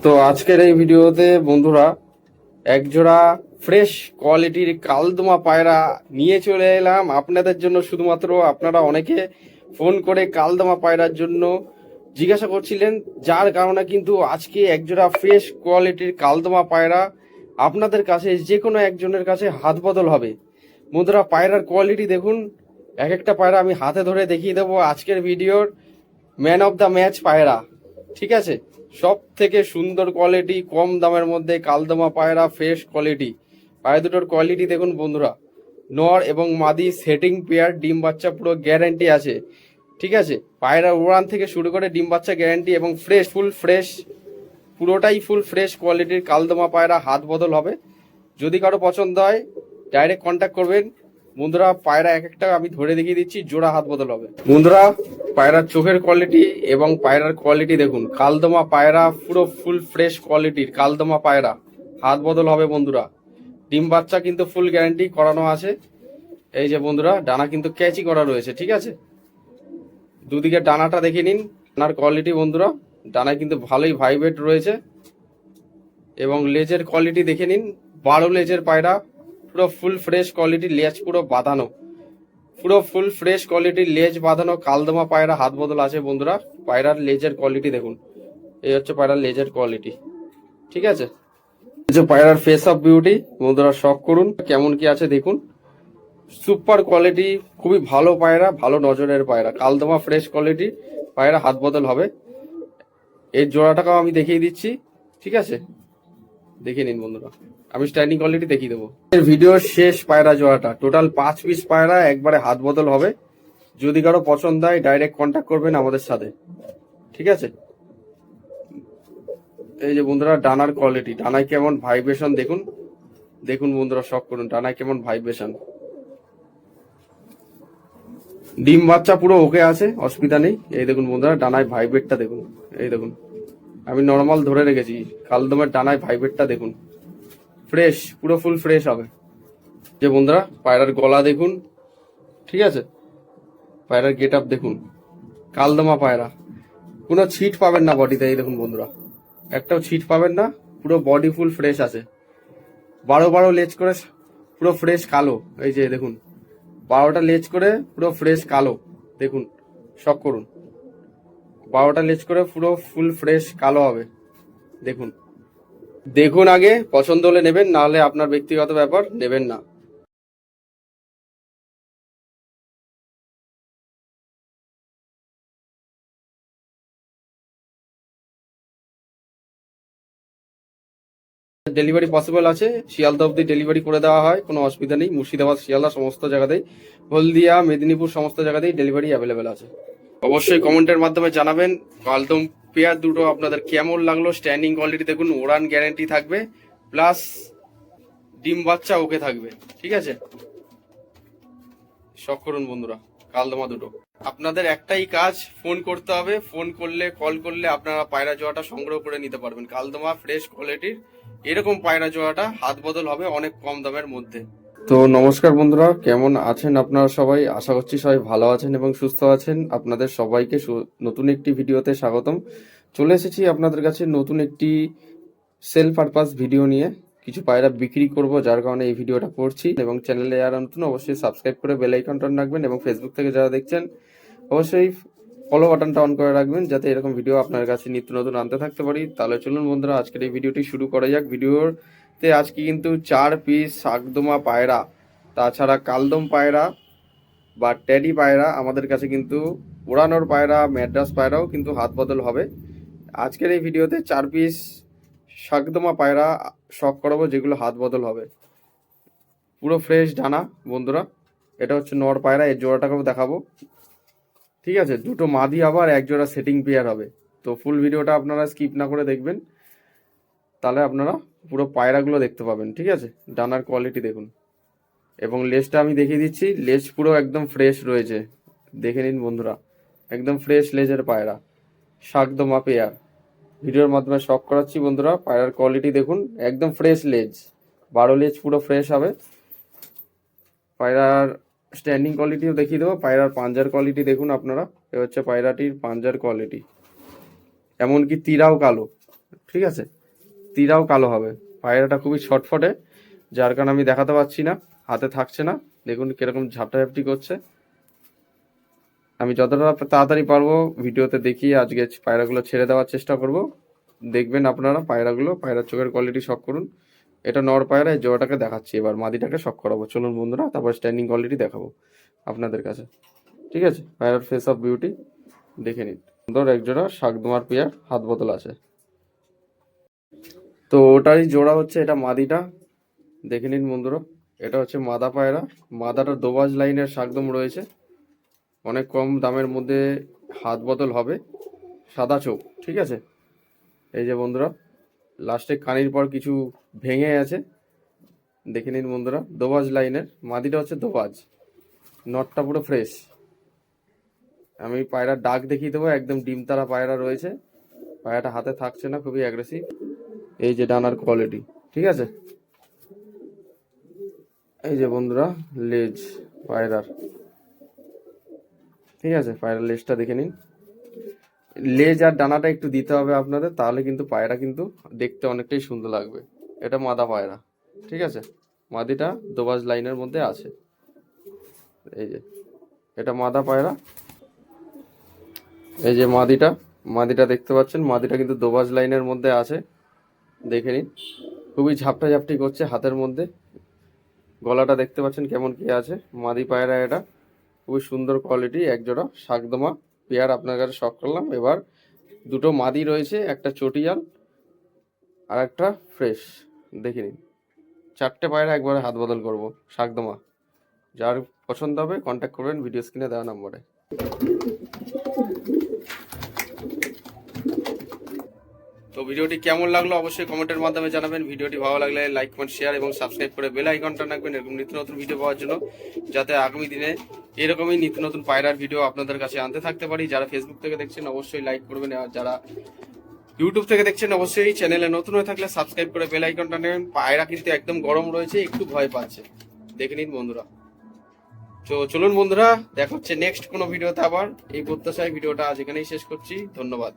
তো আজকের এই ভিডিওতে বন্ধুরা একজোড়া ফ্রেশ কোয়ালিটির কালদমা পায়রা নিয়ে চলে এলাম আপনাদের জন্য। শুধুমাত্র আপনারা অনেকে ফোন করে কালদমা পায়রার জন্য জিজ্ঞাসা করছিলেন, যার কারণে কিন্তু আজকে একজোড়া ফ্রেশ কোয়ালিটির কালদমা পায়রা আপনাদের কাছে যে কোনো একজনের কাছে হাত বদল হবে। বন্ধুরা পায়রার কোয়ালিটি দেখুন, এক একটা পায়রা আমি হাতে ধরে দেখিয়ে দেবো। আজকের ভিডিওর ম্যান অফ দ্য ম্যাচ পায়রা, ঠিক আছে? সব থেকে সুন্দর কোয়ালিটি, কম দামের মধ্যে কালদমা পায়রা, ফ্রেশ কোয়ালিটি। পায়রা দুটোর কোয়ালিটি দেখুন বন্ধুরা, নর এবং মাদি সেটিং পেয়ার, ডিম বাচ্চা পুরো গ্যারান্টি আছে, ঠিক আছে? পায়রা উড়ান থেকে শুরু করে ডিম বাচ্চা গ্যারান্টি এবং ফ্রেশ, ফুল ফ্রেশ, পুরোটাই ফুল ফ্রেশ কোয়ালিটির কালদমা পায়রা, হাত বদল হবে। যদি কারো পছন্দ হয় ডাইরেক্ট কন্ট্যাক্ট করবেন বন্ধুরা। পায়রা এক একটা আমি ধরে দেখিয়ে দিচ্ছি, জোড়া হাত বদল হবে বন্ধুরা। পায়রার চোখের কোয়ালিটি এবং পায়রার কোয়ালিটি দেখুন, কালদমা পায়রা পুরো ফুল ফ্রেশ কোয়ালিটির কালদমা পায়রা, হাত বদল হবে বন্ধুরা। ডিম বাচ্চা কিন্তু ফুল গ্যারান্টি করানো আছে। এই যে বন্ধুরা ডানা কিন্তু ক্যাচি করা রয়েছে, ঠিক আছে? দুদিকে ডানাটা দেখে নিন, ডানার কোয়ালিটি বন্ধুরা, ডানায় কিন্তু ভালোই ভাইব্রেট রয়েছে। এবং লেজের কোয়ালিটি দেখে নিন, 12 লেজের পায়রা, পুরো ফুল ফ্রেশ কোয়ালিটি, লেজ পুরো বাঁধানো, পুরো ফুল ফ্রেশ কোয়ালিটির লেজ বাঁধানো কালদমা পায়রা, হাত বদল আছে বন্ধুরা। পায়রার লেজের কোয়ালিটি দেখুন, এই হচ্ছে পায়রার লেজের কোয়ালিটি, ঠিক আছে? এই যে পায়রার ফেস অফ বিউটি বন্ধুরা, শখ করুন কেমন কি আছে দেখুন। সুপার কোয়ালিটি, খুবই ভালো পায়রা, ভালো নজরের পায়রা, কালদমা ফ্রেশ কোয়ালিটি পায়রা, হাত বদল হবে। এই জোড়াটাকেও আমি দেখিয়ে দিচ্ছি, ঠিক আছে? দেখে নিন বন্ধুরা, আমি স্ট্যান্ডিং কোয়ালিটি দেখিয়ে দেবো। ভিডিওর শেষ পায়রা জোড়াটা, টোটাল 5 পিস পায়রা একবারে হাত বদল হবে। যদি কারো পছন্দ হয় ডাইরেক্ট কন্ট্যাক্ট করবেন আমাদের সাথে, ঠিক আছে? এই যে বন্ধুরা ডানার কোয়ালিটি, ডানায় কেমন ভাইব্রেশন দেখুন, দেখুন বন্ধুরা, শখ করুন ডানায় কেমন ভাইব্রেশন। ডিম বাচ্চা পুরো ওকে আছে, অসুবিধা নেই। এই দেখুন বন্ধুরা ডানায় ভাইব্রেটটা দেখুন, এই দেখুন আমি নর্মাল ধরে রেখেছি, কালদমের ডানায় ভাইব্রেটটা দেখুন, ফ্রেশ, পুরো ফুল ফ্রেশ হবে। যে বন্ধুরা পায়রার গলা দেখুন, ঠিক আছে? পায়রার গেট আপ দেখুন, কালদমা পায়রা, কোনো ছিট পাবেন না বডিতে। এই দেখুন বন্ধুরা, একটাও ছিট পাবেন না, পুরো বডি ফুল ফ্রেশ আছে। 12 লেজ করে পুরো ফ্রেশ কালো, এই যে দেখুন 12টা লেজ করে পুরো ফ্রেশ কালো, দেখুন শখ করুন। 12টা লেজ করে পুরো ফুল ফ্রেশ কালো হবে, দেখুন। দেখুন আগে, পছন্দ হলে নেবেন, না হলে আপনার ব্যক্তিগত ব্যাপার, নেবেন না। ডেলিভারি পসিবল আছে, শিয়ালদা অব্দি ডেলিভারি করে দেওয়া হয়, কোনো অসুবিধা নেই। মুর্শিদাবাদ, শিয়ালদা সমস্ত জায়গাতেই, হলদিয়া, মেদিনীপুর সমস্ত জায়গাতেই ডেলিভারি অ্যাভেলেবেল আছে। অবশ্যই কমেন্টের মাধ্যমে জানাবেন কালদম পেয়ার দুটো আপনাদের কেমন লাগলো। স্ট্যান্ডিং কোয়ালিটি দেখুন, ওড়ান গ্যারেন্টি থাকবে, প্লাস ডিম বাচ্চা ওকে থাকবে, ঠিক আছে? শখ করুন বন্ধুরা কালদমা দুটো। আপনাদের একটাই কাজ, ফোন করতে হবে। ফোন করলে, কল করলে আপনারা পায়রা জোড়াটা সংগ্রহ করে নিতে পারবেন। কালদমা ফ্রেশ কোয়ালিটির এরকম পায়রা জোড়াটা হাত বদল হবে অনেক কম দামের মধ্যে। তো নমস্কার বন্ধুরা, কেমন আছেন আপনারা সবাই? আশা করছি সবাই ভালো আছেন এবং সুস্থ আছেন। আপনাদের সবাইকে নতুন একটি ভিডিওতে স্বাগতম। চলে এসেছি আপনাদের কাছে নতুন একটি সেল পারপাস ভিডিও নিয়ে। কিছু পায়রা বিক্রি করব, যার কারণে এই ভিডিওটা করছি। এবং চ্যানেলে যারা নতুন অবশ্যই সাবস্ক্রাইব করে বেল আইকনটা অন রাখবেন, এবং ফেসবুক থেকে যারা দেখছেন অবশ্যই ফলো বাটনটা অন করে রাখবেন, যাতে এরকম ভিডিও আপনার কাছে নিত্য নতুন আনতে থাকতে পারি। তাহলে চলুন বন্ধুরা আজকের এই ভিডিওটি শুরু করা যাক। ভিডিওতে আজকে কিন্তু 4 পিস শাকদমা পায়রা, তাছাড়া কালদম পায়রা বা ট্যাডি পায়রা আমাদের কাছে কিন্তু, ওড়ানোর পায়রা, ম্যাড্রাস পায়রাও কিন্তু হাত বদল হবে। আজকের এই ভিডিওতে 4 পিস শাকদমা পায়রা শখ করাবো, যেগুলো হাত বদল হবে। পুরো ফ্রেশ ডানা বন্ধুরা। এটা হচ্ছে নর পায়রা, এর জোড়াটাকেও দেখাবো, ঠিক আছে? দুটো মাদি আবার এক জোড়া সেটিং পেয়ার হবে। তো ফুল ভিডিওটা আপনারা স্কিপ না করে দেখবেন, তাহলে আপনারা পুরো পায়রাগুলো দেখতে পাবেন, ঠিক আছে? ডানার কোয়ালিটি দেখুন, এবং লেজটা আমি দেখিয়ে দিচ্ছি, লেজ পুরো একদম ফ্রেশ রয়েছে, দেখে নিন বন্ধুরা, একদম ফ্রেশ লেজের পায়রা, শাকদমা পেয়ার। ভিডিওর মাধ্যমে শখ করাচ্ছি বন্ধুরা। পায়রার কোয়ালিটি দেখুন, একদম ফ্রেশ লেজ, 12 লেজ পুরো ফ্রেশ হবে। পায়রার স্ট্যান্ডিং কোয়ালিটিও দেখিয়ে দেবো। পায়রার পাঞ্জার কোয়ালিটি দেখুন আপনারা, এ হচ্ছে পায়রাটির পাঞ্জার কোয়ালিটি, এমনকি তীরাও কালো, ঠিক আছে, তীরাও কালো হবে। পায়রাটা খুবই ছটফটে, যার কারণে আমি দেখাতে পারছি না, হাতে থাকছে না। দেখুন কিরকম ঝাপটাঝাপটি করছে। আমি যতটা তাড়াতাড়ি পারবো ভিডিওতে দেখিয়ে আজকে পায়রাগুলো ছেড়ে দেওয়ার চেষ্টা করব। দেখবেন আপনারা পায়রাগুলো, পায়রার চোখের কোয়ালিটি শখ করুন। এটা নর পায়রা, এই জোড়াটাকে দেখাচ্ছি, এবার মাদিটাকে শখ করাবো। চলুন বন্ধুরা, তারপর স্ট্যান্ডিং কোয়ালিটি দেখাবো আপনাদের কাছে। ঠিক আছে, পায়রার ফেস অফ বিউটি দেখে নিন। সুন্দর এক জোড়া শাকদোমার পেয়ার, হাত বোতল আছে। তো ওটারই জোড়া হচ্ছে এটা, মাদিটা দেখে নিন বন্ধুরা। এটা হচ্ছে মাদা পায়রা। মাদাটা দোবাজ লাইনের শাকদম রয়েছে, অনেক কম দামের মধ্যে হাত বদল হবে, সাদা চোখ। ঠিক আছে, এই যে বন্ধুরা, লাস্টে কানির পর কিছু ভেঙে আছে, দেখে নিন বন্ধুরা। দোবাজ লাইনের মাদিটা হচ্ছে দোবাজ, নটটা পুরো ফ্রেশ। আমি পায়রার ডাক দেখিয়ে দেবো, একদম ডিম তারা পায়রা রয়েছে। পায়রাটা হাতে থাকছে না, খুবই অ্যাগ্রেসিভ। এই যে ডানার কোয়ালিটি, ঠিক আছে। এই যে বন্ধুরা লেজ পায়রার, ঠিক আছে, পায়রার লেজটা দেখে নিন। লেজ আর ডানাটা একটু দিতে হবে আপনাদের, তাহলে কিন্তু পায়রা কিন্তু দেখতে অনেকটাই সুন্দর লাগবে। এটা মাদা পায়রা, ঠিক আছে। মাদিটা দোবাজ লাইনের মধ্যে আছে। এই যে এটা মাদা পায়রা, এই যে মাদিটা, মাদিটা দেখতে পাচ্ছেন, মাদিটা কিন্তু দোবাজ লাইনের মধ্যে আছে, দেখে নিন। খুবই ঝাপটা ঝাপটি করছে হাতের মধ্যে। গলাটা দেখতে পাচ্ছেন কেমন কি আছে। মাদি পায়রা এটা, খুবই সুন্দর কোয়ালিটি, একজোড়া শাকদমা পেয়ার আপনার কাছে শখ করলাম। এবার দুটো মাদি রয়েছে, একটা চটিয়াল আর একটা ফ্রেশ, দেখে নিন। চারটে পায়রা একবারে হাত বদল করবো, শাকদমা। যার পছন্দ হবে কন্ট্যাক্ট করবেন ভিডিও স্ক্রিনে দেওয়া নম্বরে। তো ভিডিওটি কেমন লাগলো অবশ্যই কমেন্টের মাধ্যমে জানাবেন। ভিডিওটি ভালো লাগলে লাইক কমেন্ট শেয়ার এবং সাবস্ক্রাইব করে বেল আইকনটা রাখবেন এরকম নিত্য নতুন ভিডিও পাওয়ার জন্য, যাতে আগামী দিনে এরকমই নিত্য নতুন পায়রার ভিডিও আপনাদের কাছে আনতে থাকতে পারি। যারা ফেসবুক থেকে দেখছেন অবশ্যই লাইক করবেন, আর যারা ইউটিউব থেকে দেখছেন অবশ্যই চ্যানেলে নতুন হয়ে থাকলে সাবস্ক্রাইব করে বেল আইকনটা নেবেন। পায়রা কিন্তু একদম গরম রয়েছে, একটু ভয় পাচ্ছে, দেখে নিন বন্ধুরা। তো চলুন বন্ধুরা, দেখা হচ্ছে নেক্সট কোনো ভিডিওতে আবার। এই প্রত্যাশায় ভিডিওটা আজ এখানেই শেষ করছি। ধন্যবাদ।